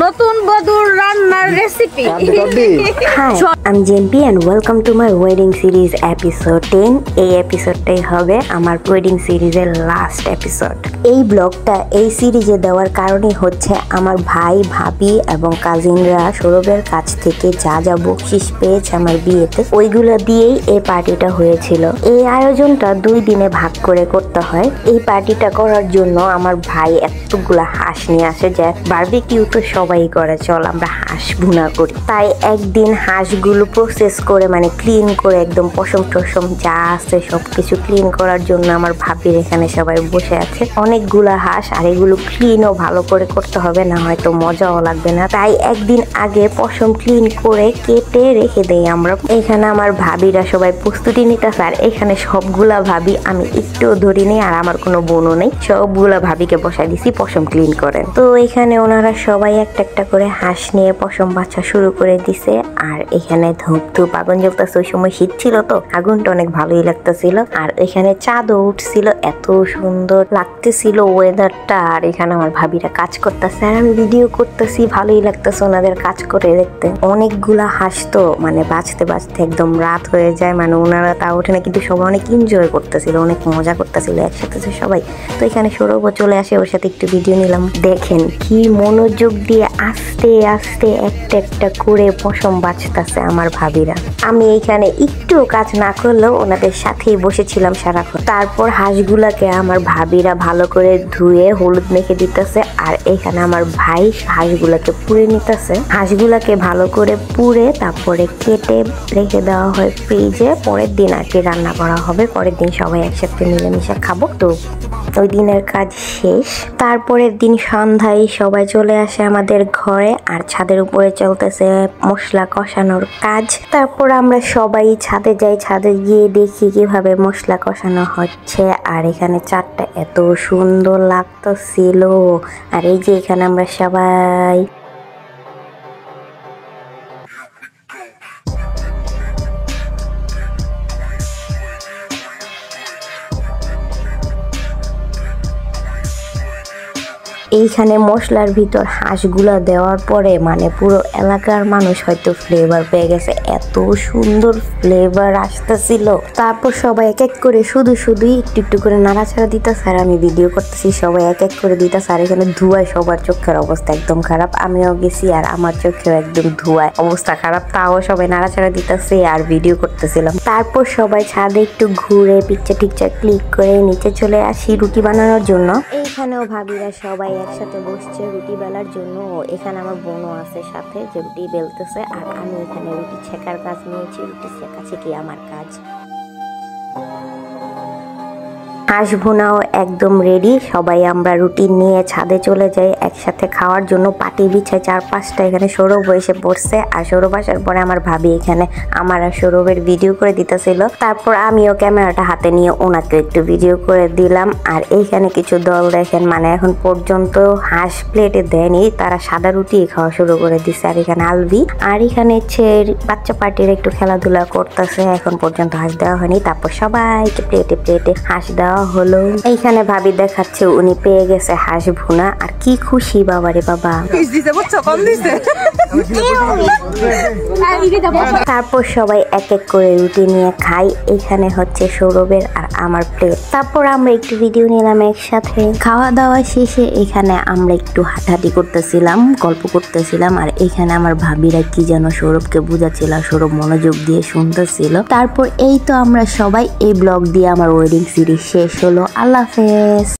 নতুন বধূর রান্নার recipe. Hi, I'm Jempi and welcome to my wedding series episode 10. এই এপিসোডটাই হবে আমার ওয়েডিং সিরিজের লাস্ট এপিসোড। এই ব্লগটা এই সিরিজে দেওয়ার কারণে হচ্ছে আমার ভাই ভাবি এবং কাজিনরা সৌরভের কাছ থেকে যা যা বকশিস পেয়েছে আমার বিয়েতে ওইগুলো দিয়েই এই পার্টিটা হয়েছিল। এই আয়োজনটা 2 দিনে ভাগ করে করতে হয়। এই পার্টিটা করার জন্য আমার ভাই এতগুলা হাঁস নিয়ে আসে যে বারবিকিউ তো সবাই করে, চল আমরা হাঁস ভুনা করি। তাই একদিন হাঁসগুলো প্রসেস করে মানে ক্লিন করে একদম পশম টসম যা আছে সবকিছু ক্লিন করার জন্য আমার ভাবির এখানে সবাই বসে আছে। অনেকগুলা হাঁস আর এগুলো ক্লিনও ভালো করে করতে হবে, না হয়তো মজাও লাগবে না। তাই একদিন আগে পশম ক্লিন করে কেটে রেখে দেই আমরা। এখানে আমার ভাবিরা সবাই প্রস্তুতি নিতেছে আর এখানে সবগুলা ভাবি, আমি একটুও ধরিনি আর আমার কোনো বোনও নেই, সবগুলা ভাবিকে বসাই দিছি পশম ক্লিন করে। তো এখানে ওনারা সবাই একটা একটা করে হাঁস নিয়ে পশম বাছা শুরু করে দিছে। আর এখানে ধূপ ধূপ আগুন জ্বলতেছে, ওই সময় শীত ছিল তো আগুনটা অনেক ভালোই লাগতেছিল। আর এখানে চাঁদও উঠছিল, এত সুন্দর লাগতেছিল ওয়েদারটা। আর এখানে আমার ভাবিরা কাজ করতেছে আর আমি ভিডিও করতেছি, ভালোই লাগতেছে ওনাদের কাজ করে দেখতে। অনেকগুলা হাঁস তো মানে বাঁচতে বাঁচতে একদম রাত হয়ে যায়, মানে ওনারা তা ওঠে না, কিন্তু সবাই অনেক এনজয় করতেছিল, অনেক মজা করতেছিল একসাথে সবাই। তো এখানে সৌরভও চলে আসে, ওর সাথে একটু ভিডিও নিলাম। দেখেন কি মনোযোগ দিয়ে আস্তে আস্তে একটা একটা করে পশম বাঁচতেছে আমার ভাবিরা। আমি এইখানে একটু কাজ না করলেও ওনাদের সাথেই বসেছিলাম সারাক্ষণ। তারপর হাঁসগুলাকে আমার ভাবিরা ভালো করে ধুয়ে হলুদ মেখে দিতেছে আর এখানে আমার ভাই হাঁসগুলাকে পুড়ে নিতেছে। হাঁসগুলাকে ভালো করে পুড়ে তারপরে কেটে রেখে দেওয়া হয় ফ্রিজে, পরের দিন আর কি রান্না করা হবে। পরের দিন সবাই একসাথে মিলেমিশে খাবো। তো ওই দিনের কাজ শেষ। তারপরের দিন সন্ধ্যায় সবাই চলে আসে আমাদের ঘরে আর ছাদের উপরে চলতেছে মশলা কষানোর কাজ। তারপর আমরা সবাই ছাদে যাই, ছাদে গিয়ে দেখি কিভাবে মশলা কষানো হচ্ছে। আর এখানে চাটটা এত সুন্দর লাগতেছিল। আর এই যে এখানে আমরা সবাই এইখানে মশলার ভিতর হাঁসগুলা দেওয়ার পরে মানে পুরো এলাকার মানুষ হয়তো ফ্লেভার পেয়ে গেছে, এত সুন্দর ফ্লেভার আসতেছিল। তারপর সবাই এক এক করে শুধুই একটু একটু করে নাড়াচাড়া দিতেছে আর আমি ভিডিও করতেছি, সবাই এক এক করে দিতেছে। আর এখানে ধোঁয়ায় সবার চোখের অবস্থা একদম খারাপ, আমিও গেছি আর আমার চোখেও একদম ধোঁয়ায় অবস্থা খারাপ, তাও সবাই নাড়াচাড়া দিতেছে আর ভিডিও করতেছিলাম। তারপর সবাই ছাদে একটু ঘুরে পিকচার টিকচার ক্লিক করে নিচে চলে আসি রুটি বানানোর জন্য। এইখানেও ভাবিরা সবাই একসাথে বসছে রুটি বেলার জন্য। এখানে আমার বোনও আছে সাথে যে রুটি বেলতেছে আর আমি এখানে রুটি ছেঁকার কাজ নিয়েছি, রুটি ছেঁকা ছেঁকি আমার কাজ। হাঁস ভুনাও একদম রেডি, সবাই আমরা রুটি নিয়ে ছাদে চলে যাই একসাথে খাওয়ার জন্য। পাটি বিছায় 4-5টা। এখানে সৌরভ এসে পড়ছে আর সৌরভ আসার পরে আমার ভাবি এখানে আমার আর সৌরভের ভিডিও করে দিতেছিল। তারপর আমিও ক্যামেরাটা হাতে নিয়ে ওনাকে একটু ভিডিও করে দিলাম। আর এইখানে কিছু দল দেখেন মানে এখন পর্যন্ত হাঁস প্লেটে দেয়নি, তারা সাদা রুটি খাওয়া শুরু করে দিচ্ছে। আর এখানে আলবি আর এখানে বাচ্চা পার্টির একটু খেলাধুলা করতেছে, এখন পর্যন্ত হাঁস দেওয়া হয়নি। তারপর সবাইকে প্লেটে প্লেটে হাঁস দেওয়া হলো। এইখানে ভাবি দেখাচ্ছে উনি পেয়ে গেছে হাঁস ভুনা আর কি খুশি বাবারে বাবা। তারপর সবাই এক এক করে রুটি নিয়ে খাই। এখানে হচ্ছে সৌরভের আর আমার প্লেট। তারপর আমরা একটু ভিডিও নিলাম একসাথে। খাওয়া দাওয়া শেষে এখানে আমরা একটু হাঁটাহাঁটি করতেছিলাম, গল্প করতেছিলাম। আর এখানে আমার ভাবিরা কি যেন সৌরভকে বুঝাচ্ছিল, সৌরভ মনোযোগ দিয়ে শুনতেছিল। তারপর এই তো আমরা সবাই এই ব্লগ দিয়ে আমার ওয়েডিং সিরিজ শেষ হলো। আল্লাহ হাফেজ।